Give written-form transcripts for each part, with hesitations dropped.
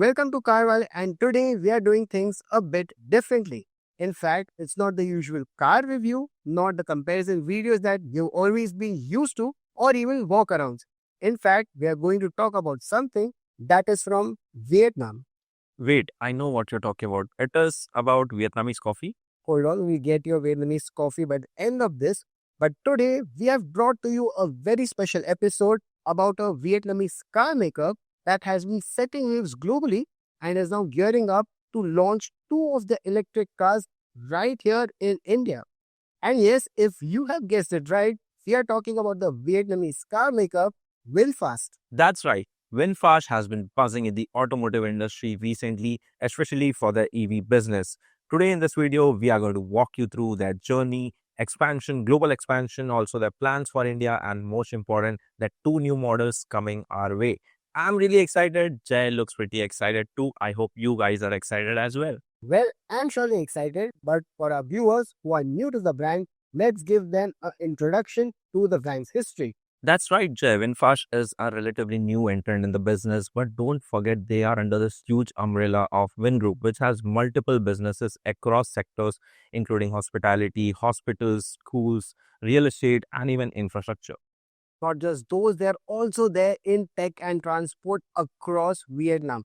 Welcome to CarWale, and today we are doing things a bit differently. In fact, it's not the usual car review, not the comparison videos that you've always been used to, or even walkarounds. In fact, we are going to talk about something that is from Vietnam. Wait, I know what you're talking about. It is about Vietnamese coffee. Hold on, we get your Vietnamese coffee by the end of this. But today, we have brought to you a very special episode about a Vietnamese car maker that has been setting waves globally and is now gearing up to launch two of the electric cars right here in India. And yes, if you have guessed it right, we are talking about the Vietnamese car maker VinFast. That's right. VinFast has been buzzing in the automotive industry recently, especially for the EV business. Today in this video, we are going to walk you through their journey, expansion, global expansion, also their plans for India, and most important, the two new models coming our way. I'm really excited. Jay looks pretty excited too. I hope you guys are excited as well. Well, I'm surely excited, but for our viewers who are new to the brand, let's give them an introduction to the brand's history. That's right, Jay. VinFast is a relatively new entrant in the business, but don't forget they are under this huge umbrella of Vin Group, which has multiple businesses across sectors, including hospitality, hospitals, schools, real estate, and even infrastructure. Not just those, they're also there in tech and transport across Vietnam.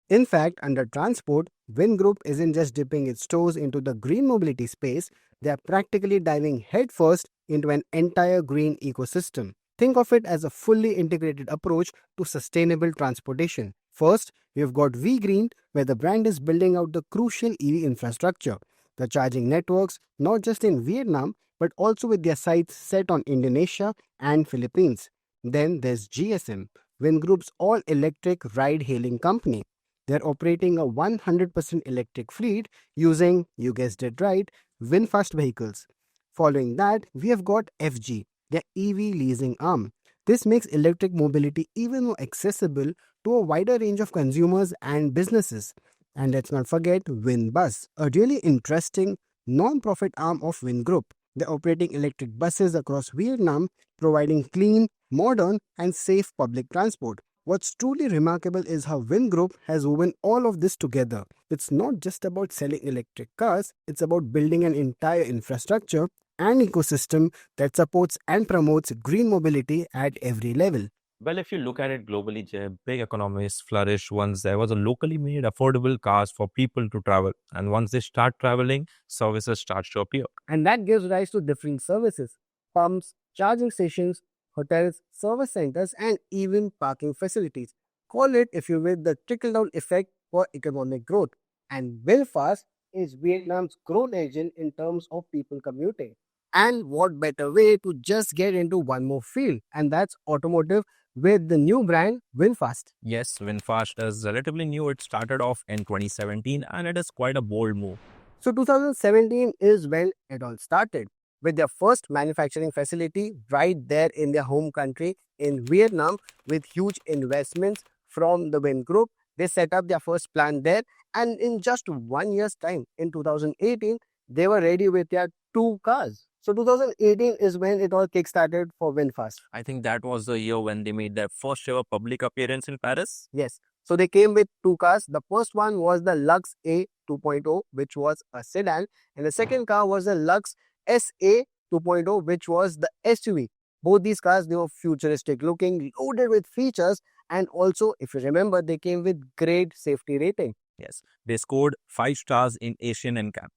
In fact, under transport, Vin Group isn't just dipping its toes into the green mobility space, they are practically diving headfirst into an entire green ecosystem. Think of it as a fully integrated approach to sustainable transportation. First, we've got V Green, where the brand is building out the crucial EV infrastructure, the charging networks, not just in Vietnam, but also with their sights set on Indonesia and Philippines. Then there's GSM, Vin Group's all-electric ride-hailing company. They're operating a 100% electric fleet using, you guessed it right, VinFast vehicles. Following that, we have got FG, their EV leasing arm. This makes electric mobility even more accessible to a wider range of consumers and businesses. And let's not forget VinBus, a really interesting non-profit arm of Vin Group. They're operating electric buses across Vietnam, providing clean, modern, and safe public transport. What's truly remarkable is how Vin Group has woven all of this together. It's not just about selling electric cars, it's about building an entire infrastructure and ecosystem that supports and promotes green mobility at every level. Well, if you look at it globally, Jay, big economies flourish once there was a locally made affordable cars for people to travel. And once they start traveling, services start to appear. And that gives rise to different services: pumps, charging stations, hotels, service centers, and even parking facilities. Call it, if you will, the trickle down effect for economic growth. And Belfast is Vietnam's growth engine in terms of people commuting. And what better way to just get into one more field, and that's automotive with the new brand VinFast. Yes, VinFast is relatively new. It started off in 2017 and it is quite a bold move. So 2017 is when it all started, with their first manufacturing facility right there in their home country in Vietnam. With huge investments from the Vin Group, they set up their first plant there, and in just 1 year's time, in 2018, they were ready with their two cars. So 2018 is when it all kickstarted for VinFast. I think that was the year when they made their first ever public appearance in Paris. Yes. So they came with two cars. The first one was the Lux A 2.0, which was a sedan, and the second car was the Lux SA 2.0, which was the SUV. Both these cars, they were futuristic looking, loaded with features, and also, if you remember, they came with great safety rating. Yes, they scored 5 stars in Asian NCAP.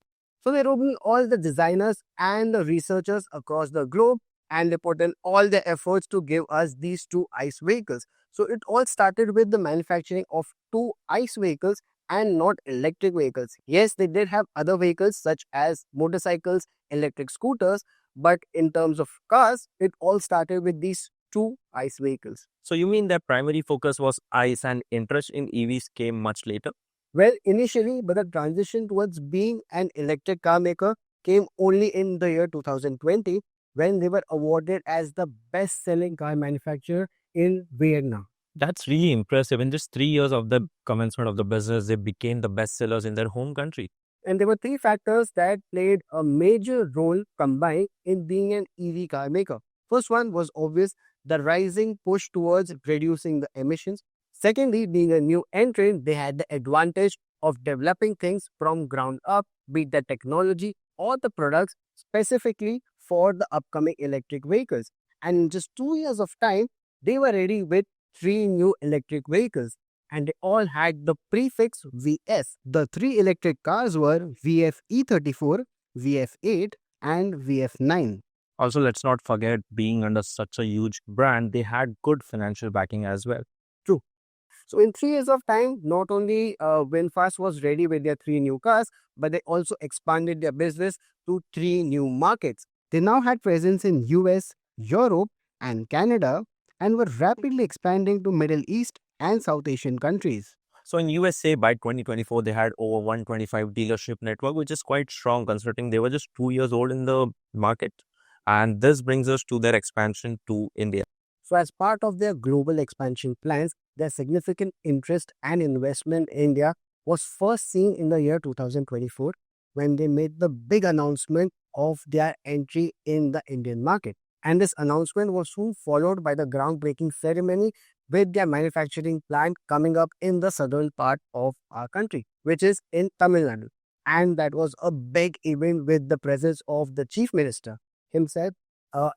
So they roped in all the designers and the researchers across the globe, and they put in all their efforts to give us these two ICE vehicles. So it all started with the manufacturing of two ICE vehicles and not electric vehicles. Yes, they did have other vehicles such as motorcycles, electric scooters, but in terms of cars, it all started with these two ICE vehicles. So you mean their primary focus was ICE and interest in EVs came much later? Well, initially, but the transition towards being an electric car maker came only in the year 2020, when they were awarded as the best-selling car manufacturer in Vietnam. That's really impressive. In just 3 years of the commencement of the business, they became the best sellers in their home country. And there were three factors that played a major role combined in being an EV car maker. First one was obvious, the rising push towards reducing the emissions. Secondly, being a new entrant, they had the advantage of developing things from ground up, be it the technology or the products specifically for the upcoming electric vehicles. And in just 2 years of time, they were ready with three new electric vehicles and they all had the prefix VS. The three electric cars were VF-E34, VF8 and VF9. Also, let's not forget, being under such a huge brand, they had good financial backing as well. True. So in 3 years of time, not only VinFast was ready with their three new cars, but they also expanded their business to three new markets. They now had presence in US, Europe, and Canada, and were rapidly expanding to Middle East and South Asian countries. So in USA by 2024, they had over 125 dealership network, which is quite strong considering they were just 2 years old in the market. And this brings us to their expansion to India. So, as part of their global expansion plans, their significant interest and investment in India was first seen in the year 2024 when they made the big announcement of their entry in the Indian market. And this announcement was soon followed by the groundbreaking ceremony with their manufacturing plant coming up in the southern part of our country, which is in Tamil Nadu. And that was a big event with the presence of the Chief Minister himself,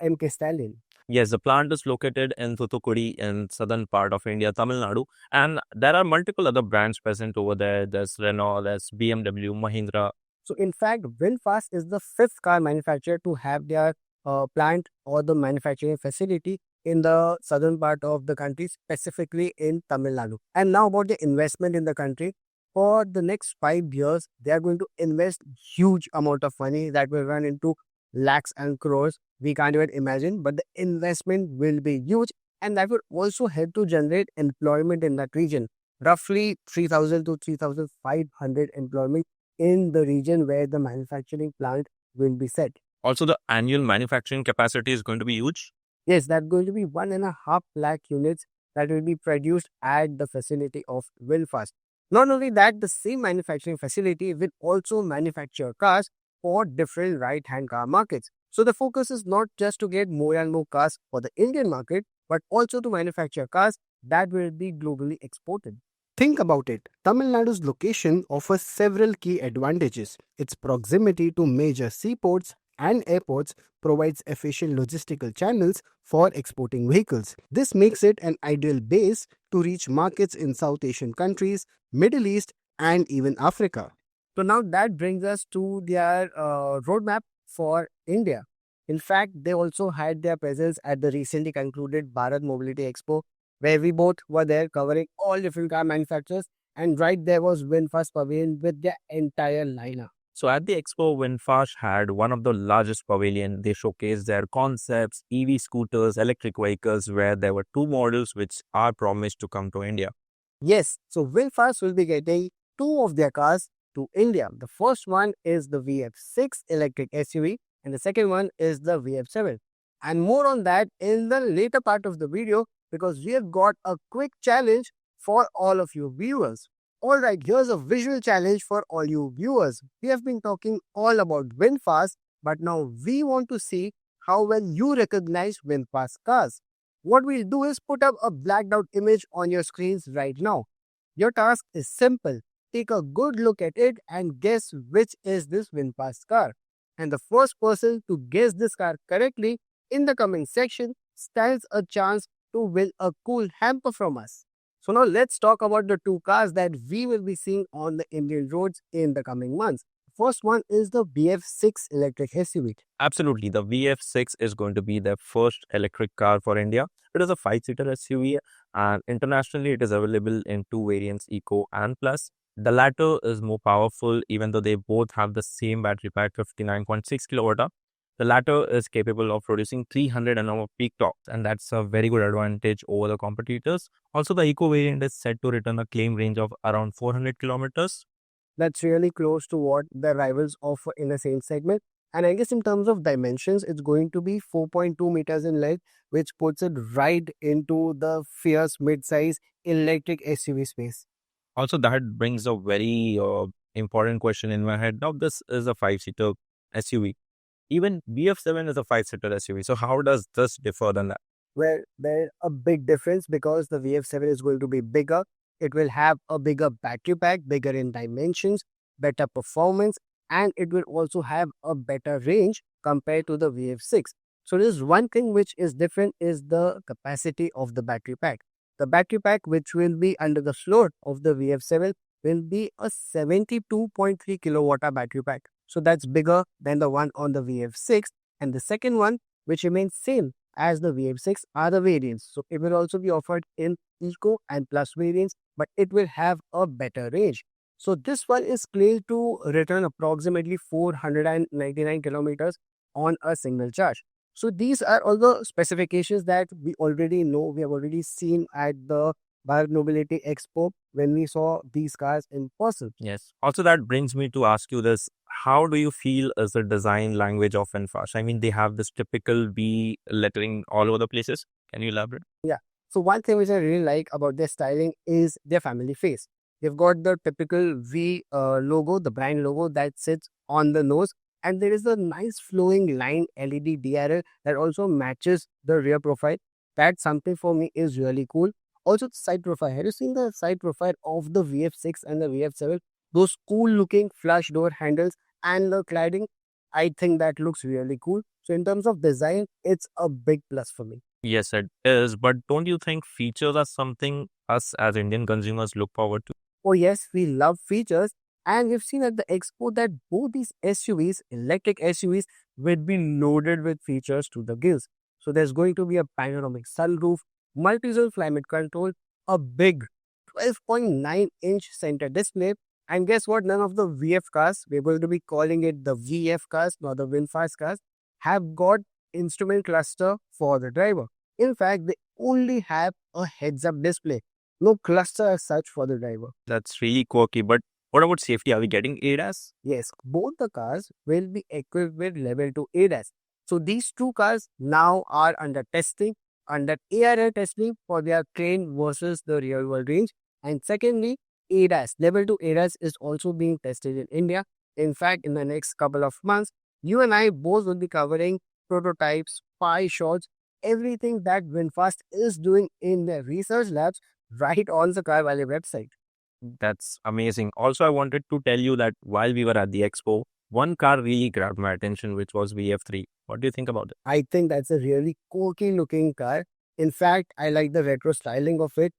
M.K. Stalin. Yes, the plant is located in Thoothukudi in southern part of India, Tamil Nadu. And there are multiple other brands present over there. There's Renault, there's BMW, Mahindra. So, in fact, VinFast is the fifth car manufacturer to have their plant or the manufacturing facility in the southern part of the country, specifically in Tamil Nadu. And now about the investment in the country. For the next 5 years, they are going to invest huge amount of money that will run into lakhs and crores. We can't even imagine, but the investment will be huge and that would also help to generate employment in that region. Roughly 3,000 to 3,500 employment in the region where the manufacturing plant will be set. Also, the annual manufacturing capacity is going to be huge. Yes, that's going to be 1.5 lakh units that will be produced at the facility of VinFast. Not only that, the same manufacturing facility will also manufacture cars for different right-hand car markets. So the focus is not just to get more and more cars for the Indian market, but also to manufacture cars that will be globally exported. Think about it. Tamil Nadu's location offers several key advantages. Its proximity to major seaports and airports provides efficient logistical channels for exporting vehicles. This makes it an ideal base to reach markets in South Asian countries, Middle East, and even Africa. So now that brings us to their roadmap for India. In fact, they also had their presence at the recently concluded Bharat Mobility Expo, where we both were there covering all different car manufacturers. And right there was VinFast Pavilion with their entire lineup. So at the expo, VinFast had one of the largest pavilion. They showcased their concepts, EV scooters, electric vehicles, where there were two models which are promised to come to India. Yes, so VinFast will be getting two of their cars to India. The first one is the VF6 electric SUV and the second one is the VF7. And more on that in the later part of the video because we have got a quick challenge for all of you viewers. Alright, here's a visual challenge for all you viewers. We have been talking all about VinFast, but now we want to see how well you recognize VinFast cars. What we'll do is put up a blacked out image on your screens right now. Your task is simple. Take a good look at it and guess which is this VinFast car. And the first person to guess this car correctly in the comment section stands a chance to win a cool hamper from us. So now let's talk about the two cars that we will be seeing on the Indian roads in the coming months. First one is the VF6 electric SUV. Absolutely, the VF6 is going to be the first electric car for India. It is a 5-seater SUV and internationally it is available in two variants, Eco and Plus. The latter is more powerful even though they both have the same battery pack, 59.6 kilowatt. The latter is capable of producing 300 nm peak torque and that's a very good advantage over the competitors. Also, the Eco variant is set to return a claim range of around 400 kilometers. That's really close to what the rivals offer in the same segment. And I guess in terms of dimensions, it's going to be 4.2 meters in length, which puts it right into the fierce mid-size electric SUV space. Also, that brings a very important question in my head. Now, this is a 5-seater SUV. Even VF7 is a 5-seater SUV. So how does this differ than that? where there's a big difference because the VF7 is going to be bigger. It will have a bigger battery pack, bigger in dimensions, better performance, and it will also have a better range compared to the VF6. So there's one thing which is different is the capacity of the battery pack. The battery pack which will be under the floor of the VF7 will be a 72.3 kilowatt hour battery pack. So that's bigger than the one on the VF6. And the second one, which remains same as the VF6, are the variants. So it will also be offered in Eco and Plus variants, but it will have a better range. So this one is claimed to return approximately 499 kilometers on a single charge. So these are all the specifications that we already know, we have already seen at the Bharat Mobility Expo when we saw these cars in person. Yes. Also, that brings me to ask you this. How do you feel is the design language of VinFast? I mean, they have this typical V lettering all over the places. Can you elaborate? Yeah. So one thing which I really like about their styling is their family face. They've got the typical V logo, the brand logo that sits on the nose, and there is a nice flowing line LED DRL that also matches the rear profile. That's something for me is really cool. Also, the side profile. Have you seen the side profile of the VF6 and the VF7? Those cool looking flush door handles and the cladding, I think that looks really cool. So in terms of design, it's a big plus for me. Yes, it is. But don't you think features are something us as Indian consumers look forward to? Oh yes, we love features, and we've seen at the expo that both these SUVs, electric SUVs, will be loaded with features to the gills. So there's going to be a panoramic sunroof, multi-zone climate control, a big 12.9-inch center display, and guess what? None of the VF cars, we're going to be calling it the VF cars, not the VinFast cars, have got instrument cluster for the driver. In fact, they only have a heads-up display, no cluster as such for the driver. That's really quirky. But what about safety? Are we getting ADAS? Yes, both the cars will be equipped with level 2 ADAS. So these two cars now are under testing, under ARL testing for their train versus the real world range. And secondly, ADAS, level 2 ADAS is also being tested in India. In fact, in the next couple of months, you and I both will be covering prototypes, spy shots, everything that VinFast is doing in their research labs right on the CarWale website. That's amazing. Also, I wanted to tell you that while we were at the expo, one car really grabbed my attention, which was VF3. What do you think about it? I think that's a really quirky looking car. In fact, I like the retro styling of it.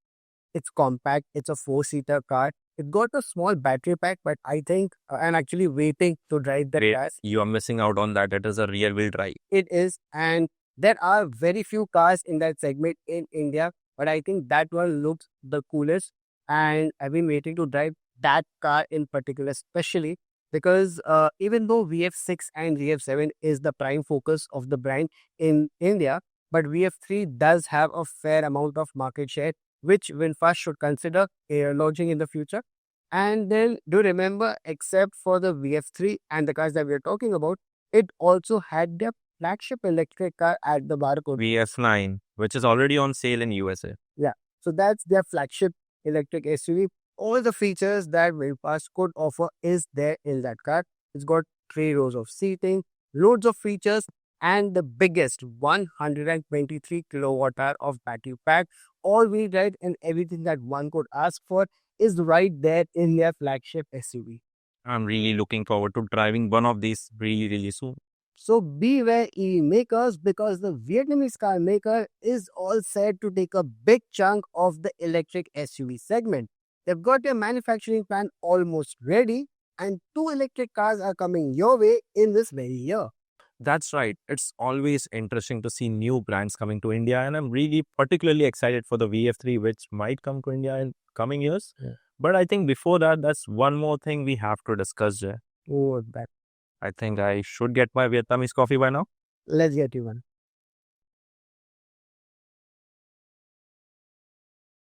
It's compact, it's a four-seater car. It got a small battery pack, but I think I'm actually waiting to drive that Wait, car. you are missing out on that. It is a rear wheel drive. It is, and there are very few cars in that segment in India, but I think that one looks the coolest. And I've been waiting to drive that car in particular, especially because even though VF6 and VF7 is the prime focus of the brand in India, but VF3 does have a fair amount of market share, which VinFast should consider launching in the future. And then do remember, except for the VF3 and the cars that we are talking about, it also had their flagship electric car at the Barcode. VF9, which is already on sale in USA. Yeah, so that's their flagship electric SUV. All the features that VinFast could offer is there in that car. It's got 3 rows of seating, loads of features, and the biggest 123 kilowatt hour of battery pack. All-wheel drive and everything that one could ask for is right there in their flagship SUV. I'm really looking forward to driving one of these really soon. So beware EV makers, because the Vietnamese car maker is all set to take a big chunk of the electric SUV segment. They've got their manufacturing plan almost ready, and 2 electric cars are coming your way in this very year. That's right. It's always interesting to see new brands coming to India, and I'm really particularly excited for the VF3, which might come to India in coming years. Yeah. But I think before that, that's one more thing we have to discuss, Jay. Oh, that. I think I should get my Vietnamese coffee by now. Let's get you one.